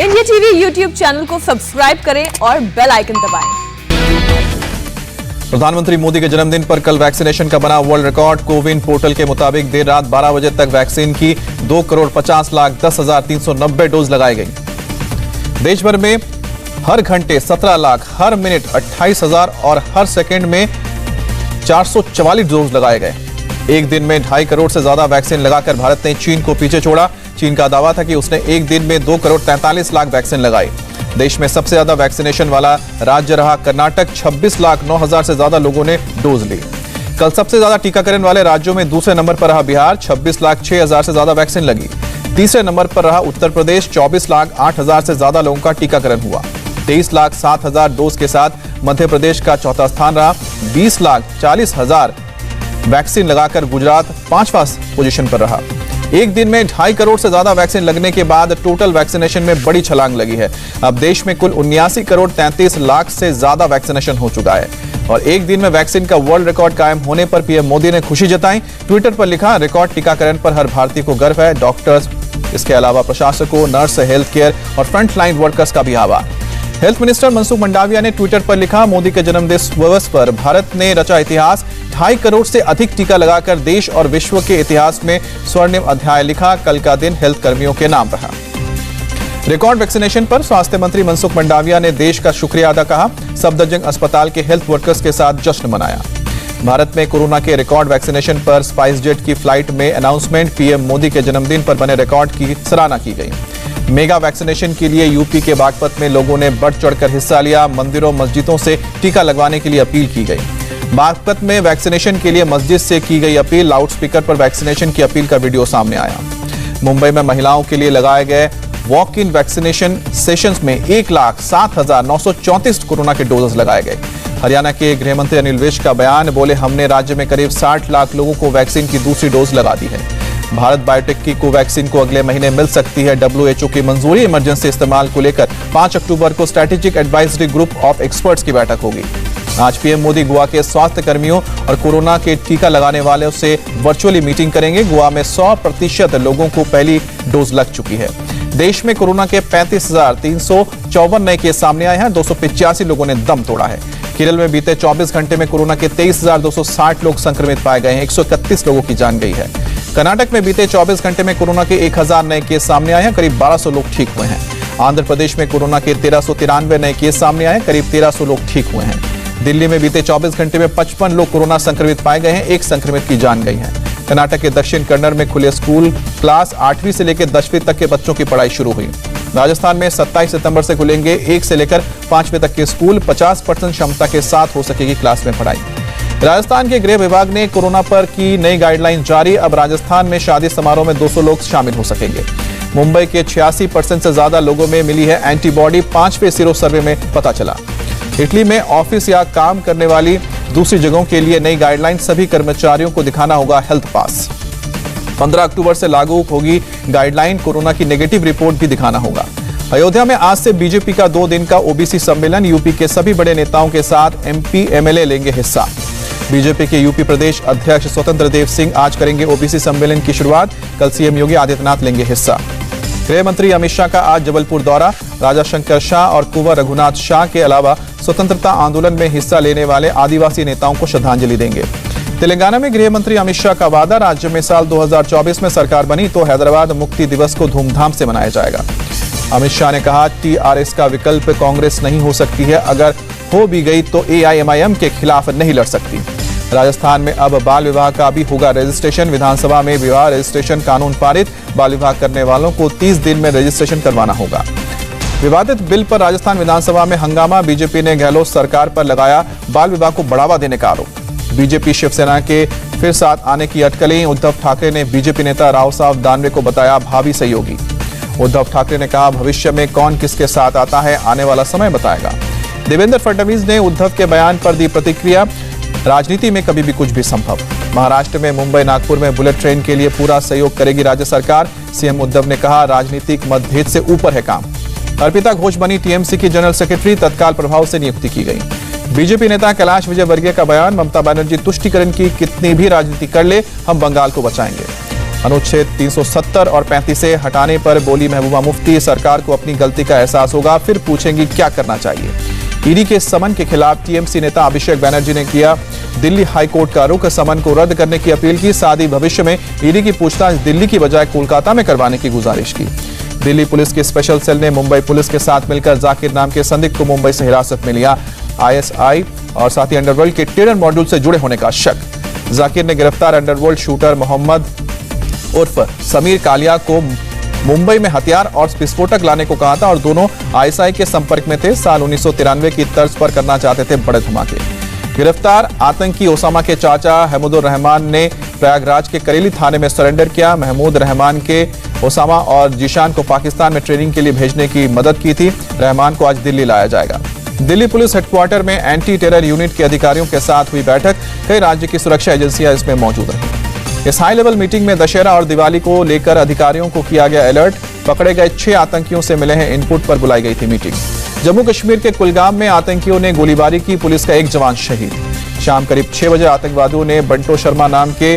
India TV YouTube channel को subscribe करें और बेल आइकन दबाएं। प्रधानमंत्री मोदी के जन्मदिन पर कल वैक्सीनेशन का बना वर्ल्ड रिकॉर्ड। कोविन पोर्टल के मुताबिक देर रात 12 बजे तक वैक्सीन की 2,50,10,390 डोज लगाई गई। देश भर में हर घंटे 17 लाख, हर मिनट 28,000 और हर सेकंड में 444 डोज लगाए गए। एक दिन में 2.5 करोड़ से ज्यादा वैक्सीन लगाकर भारत ने चीन को पीछे छोड़ा। चीन का दावा था कि उसने एक दिन में 2,43,00,000 वैक्सीन लगाई। देश में सबसे ज्यादा वैक्सीनेशन वाला राज्य रहा कर्नाटक। 26,09,000 से ज्यादा लोगों ने डोज ली। कल सबसे ज्यादा टीकाकरण वाले राज्यों में दूसरे नंबर पर रहा बिहार। 26,06,000 से ज्यादा वैक्सीन लगी। तीसरे नंबर पर रहा उत्तर प्रदेश। 24,08,000 से ज्यादा लोगों का टीकाकरण हुआ। 23,07,000 डोज के साथ मध्य प्रदेश का चौथा स्थान रहा। 20,40,000 वैक्सीन लगाकर गुजरात 5वां पोजीशन पर रहा। एक दिन में 2.5 करोड़ से ज्यादा वैक्सीन लगने के बाद टोटल वैक्सीनेशन में बड़ी छलांग लगी है। अब देश में कुल 79,33,00,000 से ज्यादा वैक्सीनेशन हो चुका है और एक दिन में वैक्सीन का वर्ल्ड रिकॉर्ड कायम होने पर पीएम मोदी ने खुशी जताई। ट्विटर पर लिखा, रिकॉर्ड टीकाकरण पर हर भारतीय को गर्व है। डॉक्टर्स, इसके अलावा प्रशासकों, नर्स, हेल्थ केयर और फ्रंटलाइन वर्कर्स का भी आभार। हेल्थ मिनिस्टर मनसुख मंडाविया ने ट्विटर पर लिखा, मोदी के जन्मदिन दिवस पर भारत ने रचा इतिहास। 2.5 करोड़ से अधिक टीका लगाकर देश और विश्व के इतिहास में स्वर्णिम अध्याय लिखा। कल का दिन हेल्थ कर्मियों के नाम रहा। रिकॉर्ड वैक्सीनेशन पर स्वास्थ्य मंत्री मनसुख मंडाविया ने देश का शुक्रिया अदा कहा। सफदरजंग अस्पताल के हेल्थ वर्कर्स के साथ जश्न मनाया। भारत में कोरोना के रिकॉर्ड वैक्सीनेशन पर स्पाइस जेट की फ्लाइट में अनाउंसमेंट। पीएम मोदी के जन्मदिन पर बने रिकॉर्ड की सराहना की गई। मेगा वैक्सीनेशन के लिए यूपी के बागपत में लोगों ने बढ़ चढ़कर हिस्सा लिया। मंदिरों, मस्जिदों से टीका लगवाने के लिए अपील की गई। बागपत में वैक्सीनेशन के लिए मस्जिद से की गई अपील। लाउडस्पीकर पर वैक्सीनेशन की अपील का वीडियो सामने आया। मुंबई में महिलाओं के लिए लगाए गए वॉक इन वैक्सीनेशन सेशंस में 1,07,934 कोरोना के डोजेस लगाए गए। हरियाणा के गृह मंत्री अनिल विज का बयान, बोले हमने राज्य में करीब 60 लाख लोगों को वैक्सीन की दूसरी डोज लगा दी है। भारत बायोटेक की कोवैक्सीन को अगले महीने मिल सकती है। WHO की मंजूरी। इमरजेंसी इस्तेमाल को लेकर 5 अक्टूबर को strategic advisory group of experts की बैठक होगी। आज पीएम मोदी गोवा के स्वास्थ्य कर्मियों और कोरोना के टीका लगाने वालों से वर्चुअली मीटिंग करेंगे। गोवा में 100% लोगों को पहली डोज लग चुकी है। देश में कोरोना के 35,354 नए केस सामने आए हैं। 285 लोगों ने दम तोड़ा है। केरल में बीते 24 घंटे में कोरोना के 23,260 लोग संक्रमित पाए गए हैं। 131 लोगों की जान गई है। कर्नाटक में बीते 24 घंटे में कोरोना के 1,000 नए केस सामने आए हैं। करीब 1,200 लोग ठीक हुए हैं। आंध्र प्रदेश में कोरोना के 1,393 नए केस सामने आए हैं। करीब 1,300 लोग ठीक हुए हैं। दिल्ली में बीते 24 घंटे में 55 लोग कोरोना संक्रमित पाए गए हैं। एक संक्रमित की जान गई है। कर्नाटक के दक्षिण कन्नड़ में खुले स्कूल। क्लास 8वीं से लेकर 10वीं तक के बच्चों की पढ़ाई शुरू हुई। राजस्थान में 27 सितंबर से खुलेंगे 1 से लेकर 5वीं तक के स्कूल। 50% क्षमता के साथ हो सकेगी क्लास में पढ़ाई। राजस्थान के गृह विभाग ने कोरोना पर की नई गाइडलाइन जारी। अब राजस्थान में शादी समारोह में 200 लोग शामिल हो सकेंगे। मुंबई के 86% से ज्यादा लोगों में मिली है एंटीबॉडी। 5वें सीरो सर्वे में पता चला। इटली में ऑफिस या काम करने वाली दूसरी जगहों के लिए नई गाइडलाइन। सभी कर्मचारियों को दिखाना होगा हेल्थ पास। 15 अक्टूबर से लागू होगी गाइडलाइन। कोरोना की नेगेटिव रिपोर्ट भी दिखाना होगा। अयोध्या में आज से बीजेपी का 2 दिन का ओबीसी सम्मेलन। यूपी के सभी बड़े नेताओं के साथ MP MLA लेंगे हिस्सा। बीजेपी के यूपी प्रदेश अध्यक्ष स्वतंत्र देव सिंह आज करेंगे ओबीसी सम्मेलन की शुरुआत। कल सीएम योगी आदित्यनाथ लेंगे हिस्सा। गृह मंत्री अमित शाह का आज जबलपुर दौरा। राजा शंकर शाह और कुंवर रघुनाथ शाह के अलावा स्वतंत्रता आंदोलन में हिस्सा लेने वाले आदिवासी नेताओं को श्रद्धांजलि देंगे। तेलंगाना में गृह मंत्री अमित शाह का वादा, राज्य में साल 2024 में सरकार बनी तो हैदराबाद मुक्ति दिवस को धूमधाम से मनाया जाएगा। अमित शाह ने कहा, TRS का विकल्प कांग्रेस नहीं हो सकती है। अगर हो भी गई तो AIMIM के खिलाफ नहीं लड़ सकती। राजस्थान में अब बाल विवाह का भी होगा रजिस्ट्रेशन। विधानसभा में विवाह रजिस्ट्रेशन कानून पारित। बाल विवाह करने वालों को 30 दिन में रजिस्ट्रेशन करवाना होगा। विवादित बिल पर राजस्थान विधानसभा में हंगामा। बीजेपी ने गहलोत सरकार पर लगाया बाल विवाह को बढ़ावा देने का आरोप। बीजेपी शिवसेना के फिर साथ आने की अटकलें। उद्धव ठाकरे ने बीजेपी नेता राव साहब दानवे को बताया भावी सहयोगी। उद्धव ठाकरे ने कहा, भविष्य में कौन किसके साथ आता है आने वाला समय बताएगा। देवेंद्र फडणवीस ने उद्धव के बयान पर दी प्रतिक्रिया। राजनीति में कभी भी कुछ भी संभव। महाराष्ट्र में मुंबई नागपुर में बुलेट ट्रेन के लिए पूरा सहयोग करेगी राज्य सरकार। सीएम उद्धव ने कहा, राजनीतिक मतभेद से ऊपर है काम। अर्पिता घोष बनी TMC की जनरल सेक्रेटरी। तत्काल प्रभाव से नियुक्ति की गई। बीजेपी नेता कैलाश विजयवर्गीय का बयान, ममता बनर्जी तुष्टीकरण की कितनी भी राजनीति कर ले, हम बंगाल को बचाएंगे। अनुच्छेद 370 और 35 से हटाने पर बोली महबूबा मुफ्ती, सरकार को अपनी गलती का एहसास होगा, फिर पूछेंगी क्या करना चाहिए। ईडी के समन के खिलाफ टीएमसी नेता अभिषेक बैनर्जी ने किया दिल्ली हाईकोर्ट का रुख, समन को रद्द करने की अपील की। साथ ही भविष्य में ईडी की पूछताछ दिल्ली की बजाय कोलकाता में करवाने की गुजारिश की। दिल्ली पुलिस की स्पेशल सेल ने मुंबई पुलिस के साथ मिलकर जाकिर नाम के संदिग्ध को मुंबई से हिरासत में लिया। आईएसआई और साथ ही अंडरवर्ल्ड के टेरर मॉड्यूल से जुड़े होने का शक। जाकिर ने गिरफ्तार अंडरवर्ल्ड शूटर मोहम्मद उर्फ समीर कालिया को मुंबई में हथियार और विस्फोटक लाने को कहा था और दोनों आईएसआई के संपर्क में थे। साल 1993 की तर्ज पर करना चाहते थे बड़े धमाके। गिरफ्तार आतंकी ओसामा के चाचा महमूदुर रहमान ने प्रयागराज के करेली थाने में सरेंडर किया। महमूद रहमान के ओसामा और जीशान को पाकिस्तान में ट्रेनिंग के लिए भेजने की मदद की थी। रहमान को आज दिल्ली लाया जाएगा। दिल्ली पुलिस हेडक्वार्टर में एंटी टेरर यूनिट के अधिकारियों के साथ हुई बैठक। कई राज्य की सुरक्षा एजेंसियां इसमें मौजूद रहीं। इस हाई लेवल मीटिंग में दशहरा और दिवाली को लेकर अधिकारियों को किया गया अलर्ट। पकड़े गए 6 आतंकियों से मिले हैं इनपुट पर बुलाई गई थी मीटिंग। जम्मू कश्मीर के कुलगाम में आतंकियों ने गोलीबारी की, पुलिस का एक जवान शहीद। शाम करीब 6 बजे आतंकवादियों ने बंटो शर्मा नाम के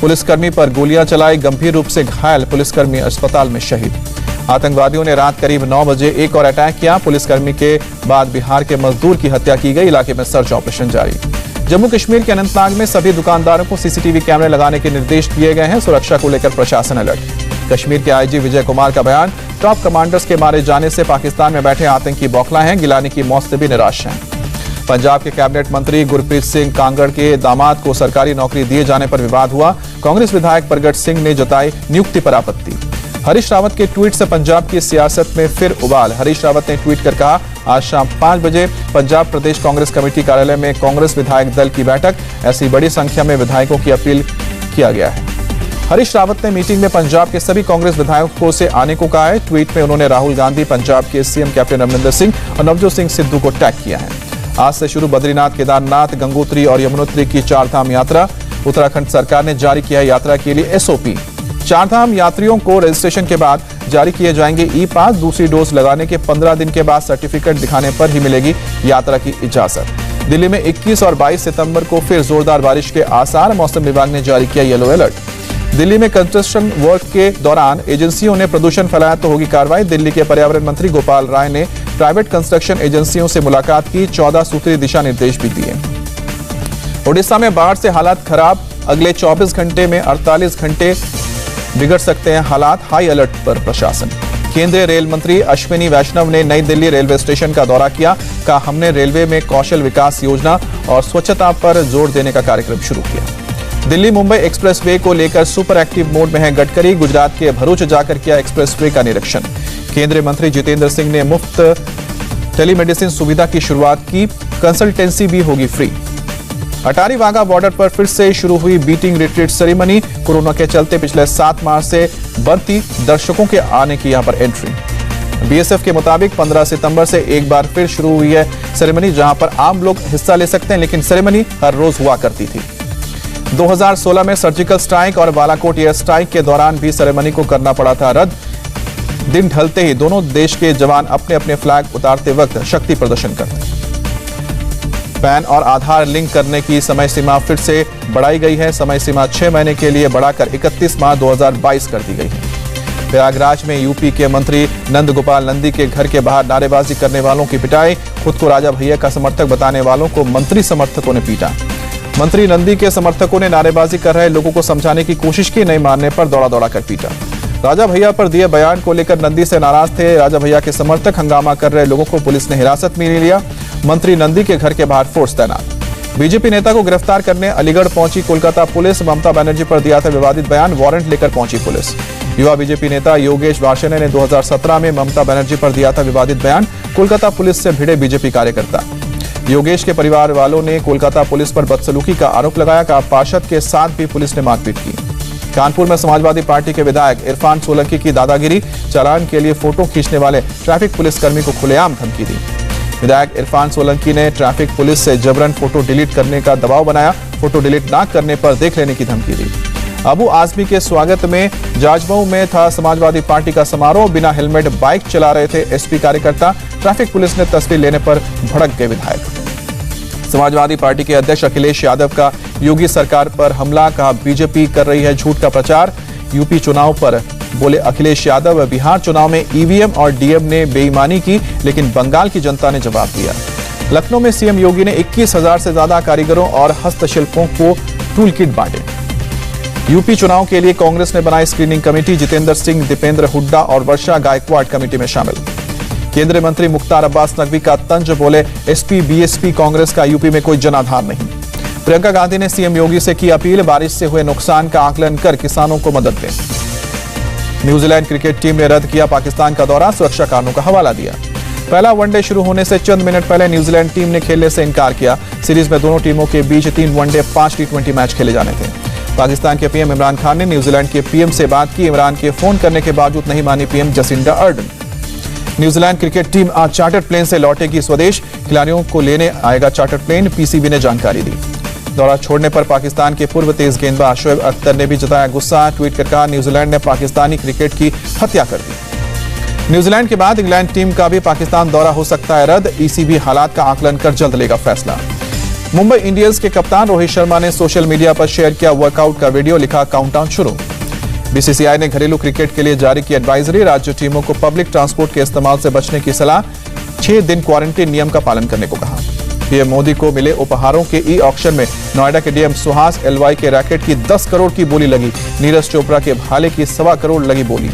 पुलिसकर्मी पर गोलियां चलाई। गंभीर रूप से घायल पुलिसकर्मी अस्पताल में शहीद। आतंकवादियों ने रात करीब 9 बजे एक और अटैक किया। पुलिसकर्मी के बाद बिहार के मजदूर की हत्या की गई। इलाके में सर्च ऑपरेशन जारी। जम्मू कश्मीर के अनंतनाग में सभी दुकानदारों को सीसीटीवी कैमरे लगाने के निर्देश दिए गए हैं। सुरक्षा को लेकर प्रशासन अलर्ट। कश्मीर के आईजी विजय कुमार का बयान, टॉप कमांडर्स के मारे जाने से पाकिस्तान में बैठे आतंकी बौखलाए हैं, गिलानी की मौत से भी निराश हैं। पंजाब के कैबिनेट मंत्री गुरप्रीत सिंह कांगड़ के दामाद को सरकारी नौकरी दिए जाने पर विवाद हुआ। कांग्रेस विधायक प्रगट सिंह ने जताई नियुक्ति पर आपत्ति। हरीश रावत के ट्वीट से पंजाब की सियासत में फिर उबाल। हरीश रावत ने ट्वीट कर कहा, आज शाम 5 बजे पंजाब प्रदेश कांग्रेस कमेटी कार्यालय में कांग्रेस विधायक दल की बैठक। ऐसी बड़ी संख्या में विधायकों की अपील किया गया है। हरीश रावत ने मीटिंग में पंजाब के सभी कांग्रेस विधायकों से आने को कहा है। ट्वीट में उन्होंने राहुल गांधी, पंजाब के सीएम कैप्टन अमरिंदर सिंह और नवजोत सिंह सिद्धू को टैग किया है। आज से शुरू बद्रीनाथ, केदारनाथ, गंगोत्री और यमुनोत्री की 4 धाम यात्रा। उत्तराखंड सरकार ने जारी किया है यात्रा के लिए एसओपी। 4 धाम यात्रियों को रजिस्ट्रेशन के बाद जारी किए जाएंगे ई पास। दूसरी डोज लगाने के 15 दिन के बाद सर्टिफिकेट दिखाने पर ही मिलेगी यात्रा की इजाजत। दिल्ली में 21 और 22 सितंबर को फिर जोरदार बारिश के आसार। मौसम विभाग ने जारी किया येलो अलर्ट। दिल्ली में कंस्ट्रक्शन वर्क के दौरान एजेंसियों ने प्रदूषण फैलाया तो होगी कार्रवाई। दिल्ली के पर्यावरण मंत्री गोपाल राय ने प्राइवेट कंस्ट्रक्शन एजेंसियों से मुलाकात की। 14 सूत्री दिशा निर्देश भी दिए। ओडिशा में बाढ़ से हालात खराब। अगले 24 घंटे में 48 घंटे बिगड़ सकते हैं हालात। हाई अलर्ट पर प्रशासन। केंद्रीय रेल मंत्री अश्विनी वैष्णव ने नई दिल्ली रेलवे स्टेशन का दौरा किया। कहा, हमने रेलवे में कौशल विकास योजना और स्वच्छता पर जोर देने का कार्यक्रम शुरू किया। दिल्ली मुंबई एक्सप्रेसवे को लेकर सुपर एक्टिव मोड में है गडकरी। गुजरात के भरूच जाकर किया एक्सप्रेसवे का निरीक्षण। केंद्रीय मंत्री जितेंद्र सिंह ने मुफ्त टेलीमेडिसिन सुविधा की शुरुआत की। कंसल्टेंसी भी होगी फ्री। अटारी वाघा बॉर्डर पर फिर से शुरू हुई बीटिंग रिट्रीट सेरेमनी। कोरोना के चलते पिछले 7 मार्च से बढ़ती दर्शकों के आने की यहां पर एंट्री। बीएसएफ के मुताबिक 15 सितंबर से एक बार फिर शुरू हुई है सेरेमनी, जहां पर आम लोग हिस्सा ले सकते हैं, लेकिन सेरेमनी हर रोज हुआ करती थी। 2016 में सर्जिकल स्ट्राइक और बालाकोट एयर स्ट्राइक के दौरान भी सेरेमनी को करना पड़ा था रद्द। दिन ढलते ही दोनों देश के जवान अपने अपने फ्लैग उतारते वक्त शक्ति प्रदर्शन करते। पैन और आधार लिंक करने की समय सीमा फिर से बढ़ाई गई है। समय सीमा 6 महीने के लिए बढ़ाकर 31 मार्च 2022 कर दी गई है। प्रयागराज में यूपी के मंत्री नंद गोपाल नंदी के घर के बाहर नारेबाजी करने वालों की पिटाई। खुद को राजा भैया का समर्थक बताने वालों को मंत्री समर्थकों ने पीटा। मंत्री नंदी के समर्थकों ने नारेबाजी कर रहे लोगों को समझाने की कोशिश की, नहीं मानने पर दौड़ा दौड़ा कर पीटा। राजा भैया पर दिए बयान को लेकर नंदी से नाराज थे राजा भैया के समर्थक। हंगामा कर रहे लोगों को पुलिस ने हिरासत में ले लिया। मंत्री नंदी के घर के बाहर फोर्स तैनात। बीजेपी नेता को गिरफ्तार करने अलीगढ़ पहुंची कोलकाता पुलिस। ममता बनर्जी पर दिया था विवादित बयान, वारंट लेकर पहुंची पुलिस। युवा बीजेपी नेता योगेश वार्ष्णेय ने 2017 में ममता बनर्जी पर दिया था विवादित बयान। कोलकाता पुलिस से भिड़े बीजेपी कार्यकर्ता। योगेश के परिवार वालों ने कोलकाता पुलिस पर बदसलूकी का आरोप लगाया। कहा, पार्षद के साथ भी पुलिस ने मारपीट की। कानपुर में समाजवादी पार्टी के विधायक इरफान सोलंकी की दादागिरी। चालान के लिए फोटो खींचने वाले ट्रैफिक पुलिसकर्मी को खुलेआम धमकी दी। विधायक इरफान सोलंकी ने ट्रैफिक पुलिस से जबरन फोटो डिलीट करने का दबाव बनाया। फोटो डिलीट न करने पर देख लेने की धमकी दी। अबू आजमी के स्वागत में जाजमऊ में था समाजवादी पार्टी का समारोह। बिना हेलमेट बाइक चला रहे थे एसपी कार्यकर्ता। ट्रैफिक पुलिस ने तस्वीर लेने पर भड़क गए विधायक। समाजवादी पार्टी के अध्यक्ष अखिलेश यादव का योगी सरकार पर हमला, कहा बीजेपी कर रही है झूठ का प्रचार। यूपी चुनाव पर बोले अखिलेश यादव, बिहार चुनाव में ईवीएम और डीएम ने बेईमानी की, लेकिन बंगाल की जनता ने जवाब दिया। लखनऊ में सीएम योगी ने 21,000 से ज्यादा कारीगरों और हस्तशिल्पों को टूल किट बांटे। यूपी चुनाव के लिए कांग्रेस ने बनाई स्क्रीनिंग कमेटी, जितेंद्र सिंह, दीपेंद्र हुड्डा और वर्षा गायकवाड़ कमेटी में शामिल। केंद्रीय मंत्री मुख्तार अब्बास नकवी का तंज, बोले एसपी बीएसपी कांग्रेस का यूपी में कोई जनाधार नहीं। प्रियंका गांधी ने सीएम योगी से की अपील, बारिश से हुए नुकसान का आकलन कर किसानों को मदद दें। न्यूजीलैंड क्रिकेट टीम ने रद्द किया पाकिस्तान का दौरा, सुरक्षा कारणों का हवाला दिया। पहला वनडे शुरू होने से चंद मिनट पहले न्यूजीलैंड टीम ने खेलने से इनकार किया। सीरीज में दोनों टीमों के बीच 3 वनडे 5 टी20 मैच खेले जाने थे। पाकिस्तान के पीएम इमरान खान ने न्यूजीलैंड के पीएम से बात की। इमरान के फोन करने के बावजूद नहीं मानी PM Jacinda Ardern. New Zealand cricket team आज चार्टर्ड प्लेन से लौटेगी स्वदेश, खिलाड़ियों को लेने आएगा चार्टर्ड प्लेन, पीसीबी ने जानकारी दी। दौरा छोड़ने पर पाकिस्तान के पूर्व तेज गेंदबाज शोएब अख्तर ने भी जताया गुस्सा, ट्वीट कर कहा न्यूजीलैंड ने पाकिस्तानी क्रिकेट की हत्या कर दी। न्यूजीलैंड के बाद इंग्लैंड टीम का भी पाकिस्तान दौरा हो सकता है रद्द, ईसीबी हालात का आकलन कर जल्द लेगा फैसला। मुंबई इंडियंस के कप्तान रोहित शर्मा ने सोशल मीडिया पर शेयर किया वर्कआउट का वीडियो, लिखा काउंटडाउन शुरू। बीसीसीआई ने घरेलू क्रिकेट के लिए जारी की एडवाइजरी, राज्य टीमों को पब्लिक ट्रांसपोर्ट के इस्तेमाल से बचने की सलाह, 6 दिन क्वारंटीन नियम का पालन करने को कहा। पीएम मोदी को मिले उपहारों के ई ऑक्शन में नोएडा के डीएम सुहास एलवाई के रैकेट की 10 करोड़ की बोली लगी, नीरज चोपड़ा के भाले की 1.25 करोड़ लगी बोली।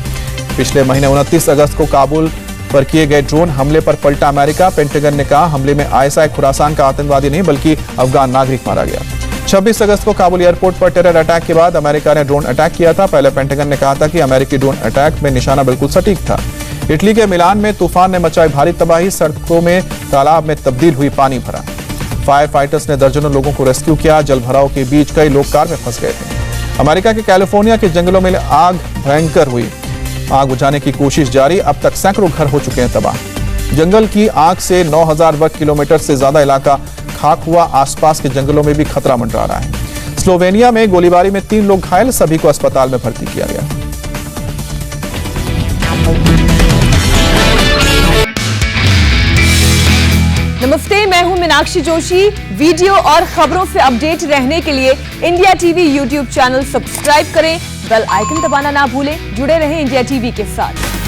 पिछले महीने 29 अगस्त को काबुल पर किए गए ड्रोन हमले पर पलटा अमेरिका, पेंटागन ने कहा हमले में आईएसआई खुरासान का आतंकवादी नहीं बल्कि अफगान नागरिक मारा गया। 26 अगस्त को काबुल एयरपोर्ट पर टेरर अटैक के बाद अमेरिका ने ड्रोन अटैक किया था। पहले पेंटागन ने कहा था कि अमेरिकी ड्रोन अटैक में निशाना बिल्कुल सटीक था। इटली के मिलान में तूफान ने मचाई भारी तबाही, सड़कों में तालाब में तब्दील हुई पानी भरा। फायर फाइटर्स ने दर्जनों लोगों को रेस्क्यू किया, जल भराव के बीच कई लोग कार में फंस गए थे। अमेरिका के कैलिफोर्निया के जंगलों में आग भयंकर हुई, आग बुझाने की कोशिश जारी, अब तक सैकड़ों घर हो चुके हैं तबाह। जंगल की आग से 9,000 वर्ग किलोमीटर से ज्यादा इलाका खाक हुआ, आसपास के जंगलों में भी खतरा मंडरा रहा है। स्लोवेनिया में गोलीबारी में 3 लोग घायल, सभी को अस्पताल में भर्ती किया गया। नमस्ते, मैं हूं मीनाक्षी जोशी। वीडियो और खबरों से अपडेट रहने के लिए India TV YouTube channel subscribe करें, बेल आइकन दबाना ना भूलें। जुड़े रहें इंडिया टीवी के साथ।